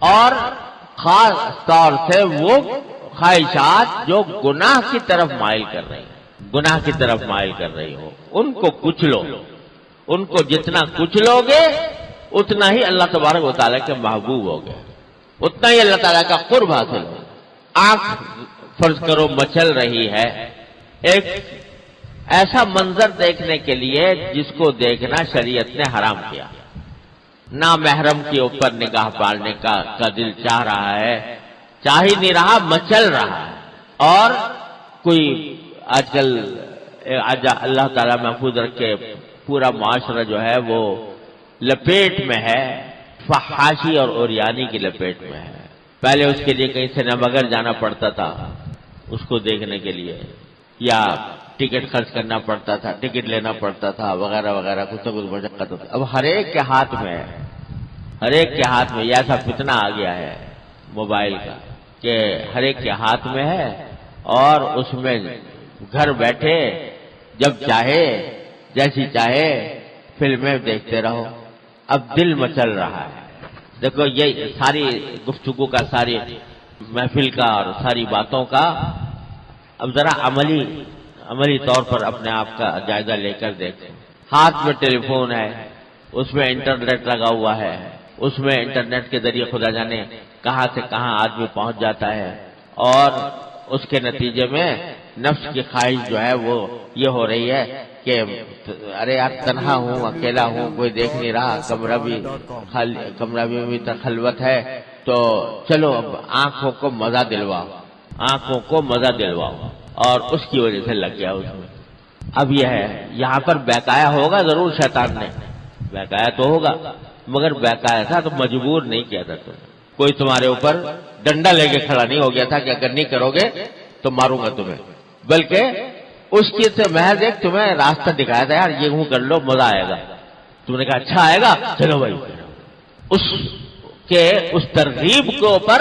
اور خاص طور سے وہ خواہشات جو گناہ کی طرف مائل کر رہی ہیں، گناہ کی طرف مائل کر رہی ہو، ان کو کچلو. ان کو جتنا کچلو گے اتنا ہی اللہ تبارک و تعالیٰ کے محبوب ہو گئے، اتنا ہی اللہ تعالیٰ کا قرب حاصل ہو. آنکھ فرض کرو مچل رہی ہے ایک ایسا منظر دیکھنے کے لیے جس کو دیکھنا شریعت نے حرام کیا. نامحرم کے اوپر نگاہ پالنے کا دل چاہ رہا ہے، چاہ ہی نہیں رہا، مچل رہا ہے. اور کوئی آج کل اللہ تعالیٰ محفوظ رکھے پورا معاشرہ جو ہے وہ لپیٹ میں ہے، فحاشی اور اوریانی کی لپیٹ میں ہے. پہلے اس کے لیے کہیں سینما گھر جانا پڑتا تھا اس کو دیکھنے کے لیے، یا ٹکٹ خرچ کرنا پڑتا تھا، ٹکٹ لینا پڑتا تھا، وغیرہ وغیرہ، کچھ نہ کچھ مشقت ہوتی. اب ہر ایک کے ہاتھ میں ہے، ہر ایک کے ہاتھ میں. یہ ایسا فتنہ آ گیا ہے موبائل کا کہ ہر ایک کے ہاتھ میں ہے، اور اس میں گھر بیٹھے جب چاہے جیسی چاہے فلمیں دیکھتے رہو. اب دل مچل رہا ہے. دیکھو یہ ساری گفتگو کا، ساری محفل کا اور ساری باتوں کا اب ذرا عملی طور پر اپنے آپ کا جائزہ لے کر دیکھیں. ہاتھ میں ٹیلی فون ہے، اس میں انٹرنیٹ لگا ہوا ہے، اس میں انٹرنیٹ کے ذریعے خدا جانے کہاں سے کہاں آدمی پہنچ جاتا ہے. اور اس کے نتیجے میں نفس کی خواہش جو ہے وہ یہ ہو رہی ہے کہ ارے یار تنہا ہوں، اکیلا ہوں، کوئی دیکھ نہیں رہا، کمرہ بھی خلوت ہے، تو چلو اب آنکھوں کو مزہ دلواؤ، آنکھوں کو مزہ دلواؤ. اور اس کی وجہ سے لگ گیا اس میں. اب یہ ہے یہاں پر بہکایا ہوگا ضرور شیطان نے، بہکایا تو ہوگا، مگر بہکایا تھا تو مجبور نہیں کیا تھا. کوئی تمہارے اوپر ڈنڈا لے کے کھڑا نہیں ہو گیا تھا کہ اگر نہیں کرو گے تو ماروں گا تمہیں، بلکہ اس کی سے محض ایک تمہیں راستہ دکھایا تھا، یار یہ کر لو مزہ آئے گا. تم نے کہا اچھا آئے گا، چلو بھائی. اس ترغیب کے اوپر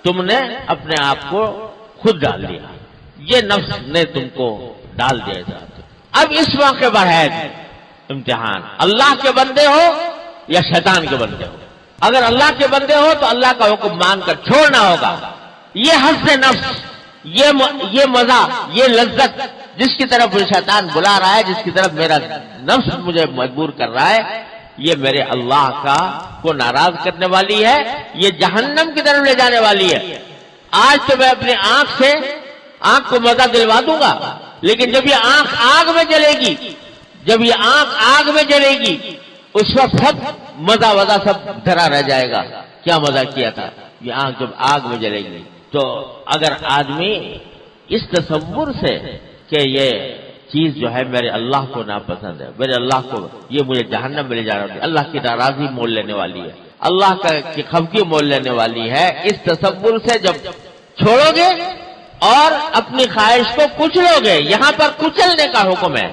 تم نے اپنے آپ کو خود ڈال دیا، یہ نفس نے تم کو ڈال دیا تھا. اب اس موقع پر ہے امتحان، اللہ کے بندے ہو یا شیطان کے بندے ہو. اگر اللہ کے بندے ہو تو اللہ کا حکم مان کر چھوڑنا ہوگا. یہ حظ نفس، یہ مزہ، یہ لذت جس کی طرف شیطان بلا رہا ہے، جس کی طرف میرا نفس مجھے مجبور کر رہا ہے، یہ میرے اللہ کو ناراض کرنے والی ہے، یہ جہنم کی طرف لے جانے والی ہے. آج تو میں اپنی آنکھ کو مزہ دلوا دوں گا، لیکن جب یہ آنکھ آگ میں جلے گی، اس وقت سب مزہ سب دھرا رہ جائے گا. کیا مزہ کیا تھا، یہ آنکھ جب آگ میں جلے گی. تو اگر آدمی اس تصور سے کہ یہ چیز جو ہے میرے اللہ کو ناپسند ہے، میرے اللہ کو یہ مجھے جہنم میں لے جا رہا ہے، اللہ کی ناراضی مول لینے والی ہے، اللہ کی خفگی مول لینے والی ہے، اس تصور سے جب چھوڑو گے اور اپنی خواہش کو کچلو گے، یہاں پر کچلنے کا حکم ہے،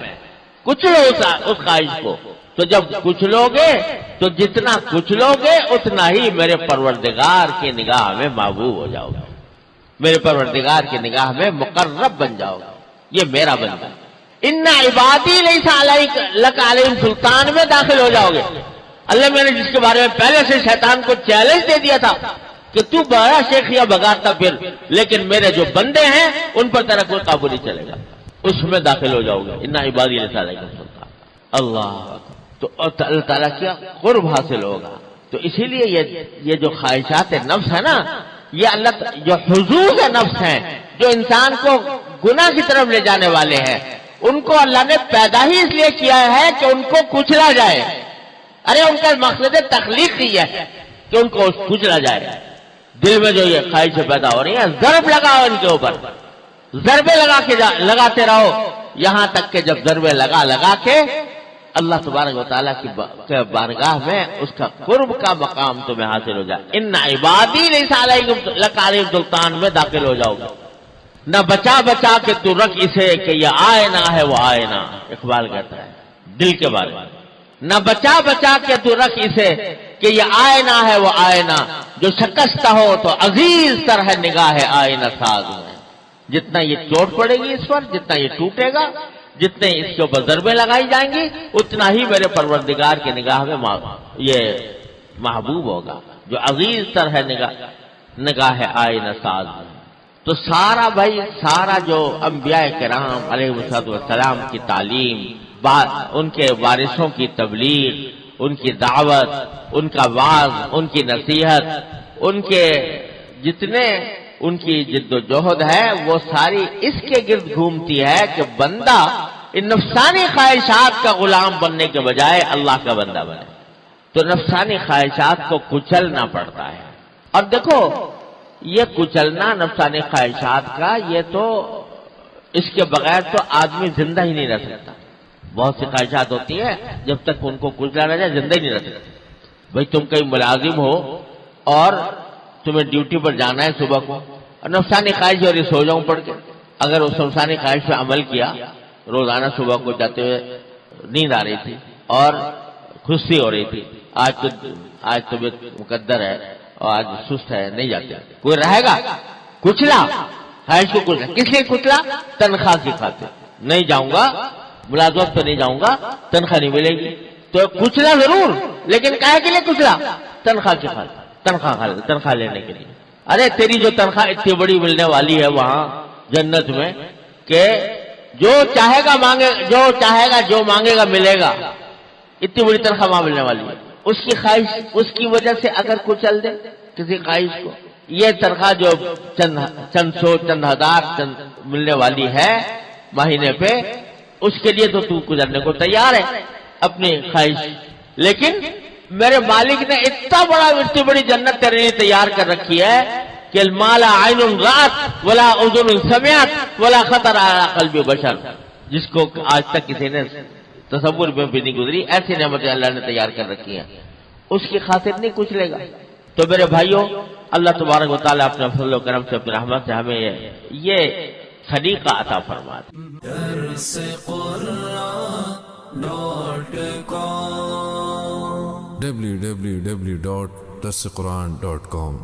کچلو اس خواہش کو. تو جب کچلو گے تو جتنا کچلو گے اتنا ہی میرے پروردگار کی نگاہ میں محبوب ہو جاؤ گے، میرے پروردگار کی نگاہ میں مقرب بن جاؤ گے. یہ میرا بندہ. ان عبادی لیس لک علیہم سلطان میں داخل ہو جاؤ گے. اللہ میں نے جس کے بارے میں پہلے سے شیطان کو چیلنج دے دیا تھا کہ تو بڑا شیخ یا بگاڑتا پھر، لیکن میرے جو بندے ہیں ان پر تیرا کوئی قابو نہیں چلے گا، اس میں داخل ہو جاؤ گے. ان عبادی لیس علیہم سلطان. اللہ تو اللہ تعالیٰ کیا قرب حاصل ہوگا. تو اسی لیے یہ جو خواہشات نفس ہے نا، یہ اللہ جو حضور نفس ہیں جو انسان کو گناہ کی طرف لے جانے والے ہیں، ان کو اللہ نے پیدا ہی اس لیے کیا ہے کہ ان کو کچلا جائے. ارے ان کا مقصد تخلیق کی ہے کہ ان کو کچلا جائے. دل میں جو یہ خواہشیں پیدا ہو رہی ہیں، ضرب لگاؤ ان کے اوپر، ضربے لگاتے رہو، یہاں تک کہ جب ضربے لگا کے اللہ تبارک و تعالیٰ کی بارگاہ میں اس کا قرب کا مقام تمہیں حاصل ہو جائے. ان عبادی لیس لک علیہم سلطان میں داخل ہو جاؤ گا. نہ بچا کے تو رکھ اسے کہ یہ آئینہ ہے وہ آئینہ. اقبال کہتا ہے دل کے بارے میں، نہ بچا کے تو رکھ اسے کہ یہ آئینہ ہے وہ آئینہ، جو شکستہ ہو تو عزیز تر ہے نگاہ آئینہ ساز میں. جتنا یہ چوٹ پڑے گی اس پر، جتنا یہ ٹوٹے گا، جتنے اس کے اوپر ضربیں لگائی جائیں گی، اتنا ہی میرے پروردگار کی نگاہ میں یہ محبوب ہوگا. جو عزیز تر ہے نگاہ آئینہ ساز. تو سارا بھائی سارا جو انبیاء کرام علیہ السلام کی تعلیم، ان کے وارثوں کی تبلیغ، ان کی دعوت، ان کا وعظ، ان کی نصیحت، ان کے جتنے ان کی جد و جہد ہے وہ ساری اس کے گرد گھومتی ہے کہ بندہ ان نفسانی خواہشات کا غلام بننے کے بجائے اللہ کا بندہ بنے. تو نفسانی خواہشات کو کچلنا پڑتا ہے. اور دیکھو یہ کچلنا نفسانی خواہشات کا، یہ تو اس کے بغیر تو آدمی زندہ ہی نہیں رہ سکتا. بہت سی خواہشات ہوتی ہیں جب تک ان کو کچلا نہ جائے زندہ ہی نہیں رہ سکتے. بھائی تم کہیں ملازم ہو اور تمہیں ڈیوٹی پر جانا ہے صبح کو، اور نفسانی خواہش اور یہ سو جاؤں پڑھ کے، اگر اس نفسانی خواہش پہ عمل کیا، روزانہ صبح کو جاتے ہوئے نیند آ رہی تھی اور خوشی ہو رہی تھی، آج طبیعت مقدر ہے اور آج سست ہے نہیں جاتے، کوئی رہے گا؟ کچلا خواہش کو کچلا. کس لیے کچلا؟ تنخواہ کی خاطر. نہیں جاؤں گا ملازمت پہ، نہیں جاؤں گا تنخواہ نہیں ملے گی. تو کچلا ضرور، لیکن کہے کے لیے کچلا؟ تنخواہ کی خاطر، تنخواہ لینے کے لیے. ارے تیری جو تنخواہ اتنی بڑی ملنے والی ہے وہاں جنت میں کہ جو چاہے گا جو مانگے گا ملے گا، اتنی بڑی تنخواہ وہاں ملنے والی ہے. اس کی خواہش، اس کی وجہ سے اگر کچل دے کسی خواہش کو، یہ تنخواہ جو چند ہزار ملنے والی ہے مہینے پہ، اس کے لیے تو گزرنے کو تیار ہے اپنی خواہش. لیکن میرے مالک نے اتنی بڑی جنت تیرے لیے تیار کر رکھی ہے کہ مالا عین رات ولا اذن سمعت ولا خطر علی قلب بشر، جس کو آج تک کسی نے تصور میں بھی نہیں گزری، ایسی نعمتیں اللہ نے تیار کر رکھی ہیں. اس کی خاطر نہیں کچھ لے گا. تو میرے بھائیوں، اللہ تبارک و تعالیٰ اپنے فضل و کرم سے، اپنی رحمت سے ہمیں یہ خلیقہ عطا فرما دے. www.darsequran.com